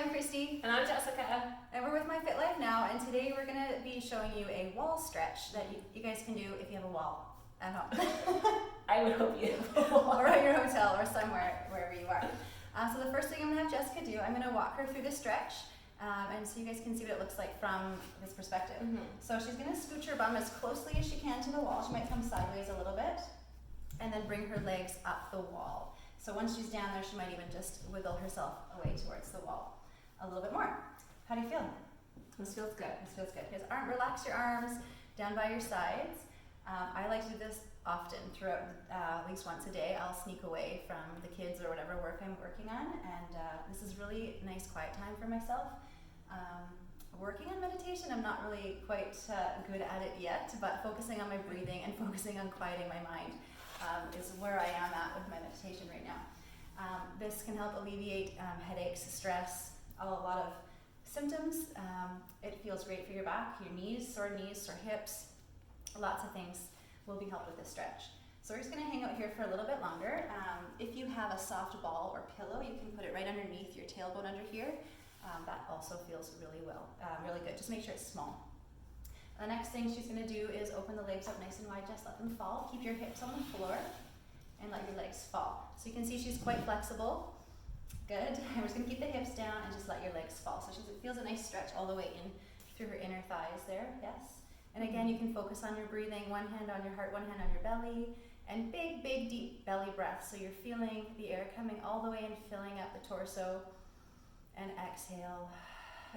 I'm Christy. And I'm Jessica. And we're with My Fit Life Now, and today we're going to be showing you a wall stretch that you guys can do if you have a wall at home. I would hope you have a wall. Or at your hotel or somewhere, wherever you are. So the first thing I'm going to have Jessica do, I'm going to walk her through the stretch, and so you guys can see what it looks like from this perspective. So she's going to scooch her bum as closely as she can to the wall. She might come sideways a little bit, and then bring her legs up the wall. So once she's down there, she might even just wiggle herself away towards the wall a little bit more. How do you feel? This feels good. This feels good. Because relax your arms down by your sides. I like to do this often throughout, at least once a day. I'll sneak away from the kids or whatever work I'm working on, and this is really nice quiet time for myself. Working on meditation, I'm not really quite good at it yet, but focusing on my breathing and focusing on quieting my mind is where I am at with my meditation right now. This can help alleviate headaches, stress, a lot of symptoms. It feels great for your back, your knees, sore hips, lots of things will be helped with this stretch. So we're just going to hang out here for a little bit longer. If you have a soft ball or pillow, you can put it right underneath your tailbone under here. That also feels really good. Just make sure it's small. The next thing she's going to do is open the legs up nice and wide, just let them fall. Keep your hips on the floor and let your legs fall. So you can see she's quite flexible. Good. And we're just going to keep the hips down and just let your legs fall. So it feels a nice stretch all the way in through her inner thighs there. Yes. And again, you can focus on your breathing, one hand on your heart, one hand on your belly, and big, deep belly breaths. So you're feeling the air coming all the way and filling up the torso, and exhale.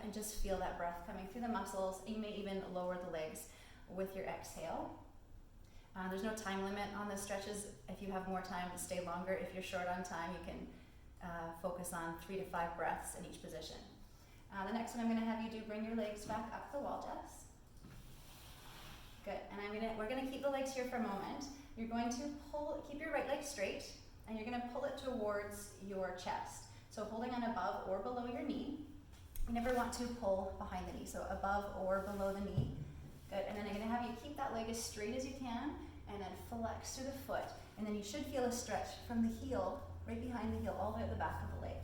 And just feel that breath coming through the muscles. You may even lower the legs with your exhale. There's no time limit on the stretches. If you have more time, stay longer. If you're short on time, you can focus on 3 to 5 breaths in each position. The next one I'm going to have you do, bring your legs back up the wall, Jess. Good. And we're going to keep the legs here for a moment. You're going to keep your right leg straight, and you're going to pull it towards your chest. So holding on above or below your knee. You never want to pull behind the knee, so above or below the knee. Good, and then I'm going to have you keep that leg as straight as you can, and then flex through the foot. And then you should feel a stretch from the heel, right behind the heel, all the way at the back of the leg.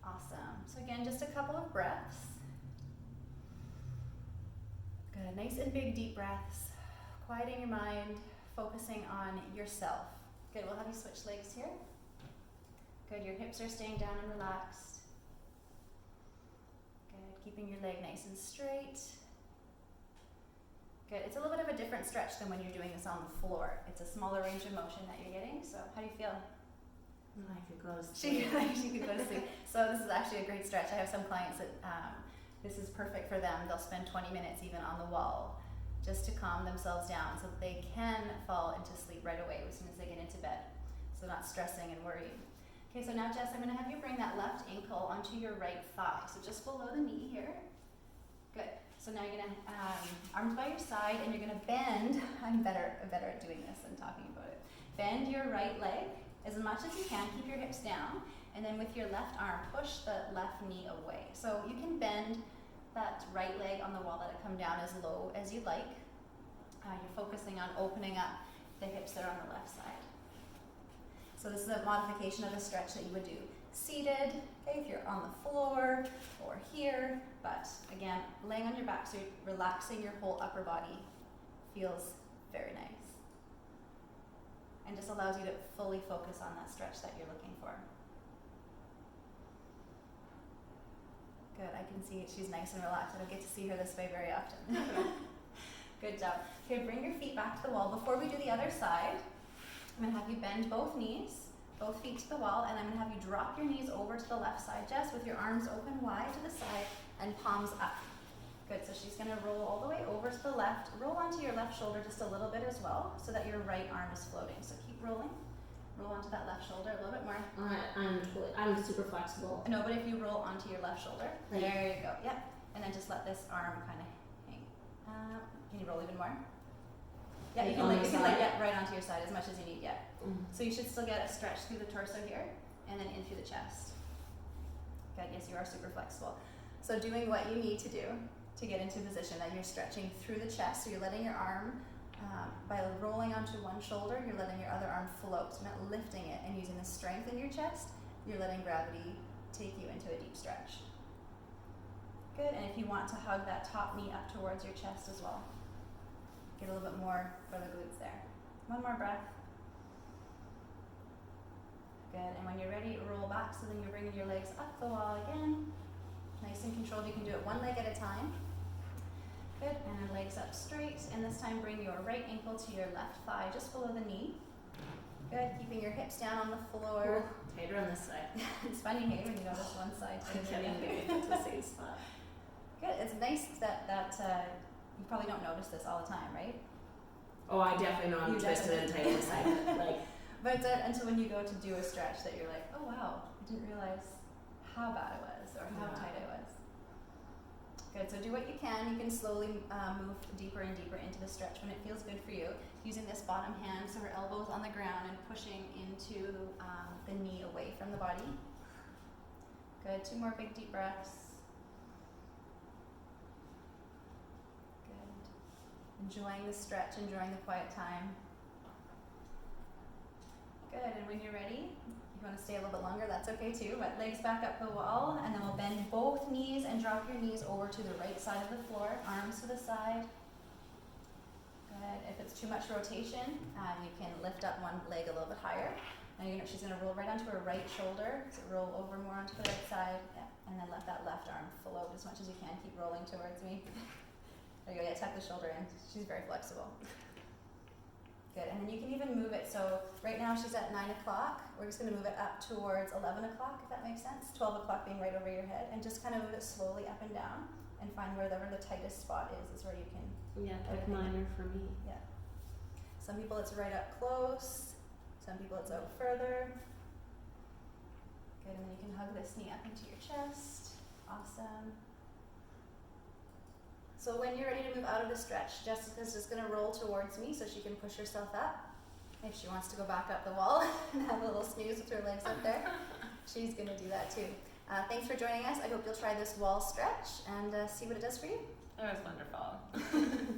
Awesome. So again, just a couple of breaths. Good, nice and big deep breaths. Quieting your mind, focusing on yourself. Good, we'll have you switch legs here. Good, your hips are staying down and relaxed. Keeping your leg nice and straight. Good. It's a little bit of a different stretch than when you're doing this on the floor. It's a smaller range of motion that you're getting. So how do you feel? I could go to sleep. She could go to sleep. So this is actually a great stretch. I have some clients that this is perfect for them. They'll spend 20 minutes even on the wall just to calm themselves down so that they can fall into sleep right away as soon as they get into bed. So not stressing and worrying. Okay, so now Jess, I'm going to have you bring that left ankle onto your right thigh. So just below the knee here. Good. So now you're going to, arms by your side, and you're going to bend. I'm better at doing this than talking about it. Bend your right leg as much as you can. Keep your hips down. And then with your left arm, push the left knee away. So you can bend that right leg on the wall, let it come down as low as you'd like. You're focusing on opening up the hips that are on the left side. So this is a modification of a stretch that you would do seated, okay, if you're on the floor or here, but again, laying on your back, so you're relaxing your whole upper body. Feels very nice. And just allows you to fully focus on that stretch that you're looking for. Good, I can see she's nice and relaxed. I don't get to see her this way very often. Good job. Okay, bring your feet back to the wall. Before we do the other side, I'm going to have you bend both knees, both feet to the wall, and I'm going to have you drop your knees over to the left side, Jess, with your arms open wide to the side and palms up. Good, so she's going to roll all the way over to the left. Roll onto your left shoulder just a little bit as well, so that your right arm is floating. So keep rolling. Roll onto that left shoulder a little bit more. I'm super flexible. No, but if you roll onto your left shoulder, right. There you go. Yep. And then just let this arm kind of hang. Can you roll even more? Yeah, you can right onto your side as much as you need, yeah. So you should still get a stretch through the torso here, and then in through the chest. Good, yes, you are super flexible. So doing what you need to do to get into position, that you're stretching through the chest, so you're letting your arm, by rolling onto one shoulder, you're letting your other arm float, not lifting it, and using the strength in your chest, you're letting gravity take you into a deep stretch. Good, and if you want to hug that top knee up towards your chest as well. Get a little bit more for the glutes there. One more breath. Good, and when you're ready, roll back so then you're bringing your legs up the wall again. Nice and controlled, you can do it one leg at a time. Good, and then legs up straight, and this time bring your right ankle to your left thigh, just below the knee. Good, keeping your hips down on the floor. Tighter on this side. It's funny, hey, when you go this one side to the other. It's the same spot. Good, it's nice that you probably don't notice this all the time, right? Oh, I definitely know I'm twisted and tight on the side. Like, but it's until when you go to do a stretch that you're like, oh wow, I didn't realize how bad it was or how tight it was. Good, so do what you can. You can slowly move deeper and deeper into the stretch when it feels good for you. Using this bottom hand so her elbows on the ground and pushing into the knee away from the body. Good, 2 more big deep breaths. Good. Enjoying the stretch, enjoying the quiet time. Good, and when you're ready, if you want to stay a little bit longer, that's okay too, but legs back up the wall, and then we'll bend both knees and drop your knees over to the right side of the floor, arms to the side. Good, if it's too much rotation, you can lift up one leg a little bit higher. Now she's going to roll right onto her right shoulder, so roll over more onto the right side, yeah, and then let that left arm float as much as you can, keep rolling towards me. There you go, yeah, tuck the shoulder in, she's very flexible. Good, and then you can even move it, so right now she's at 9 o'clock, we're just going to move it up towards 11 o'clock, if that makes sense, 12 o'clock being right over your head, and just kind of move it slowly up and down, and find wherever the tightest spot is where you can. yeah, pick minor for me. Yeah. Some people it's right up close, some people it's out further. Good, and then you can hug this knee up into your chest, awesome. So when you're ready to move out of the stretch, Jessica's just going to roll towards me so she can push herself up. If she wants to go back up the wall and have a little snooze with her legs up there, she's going to do that too. Thanks for joining us. I hope you'll try this wall stretch and see what it does for you. It was wonderful.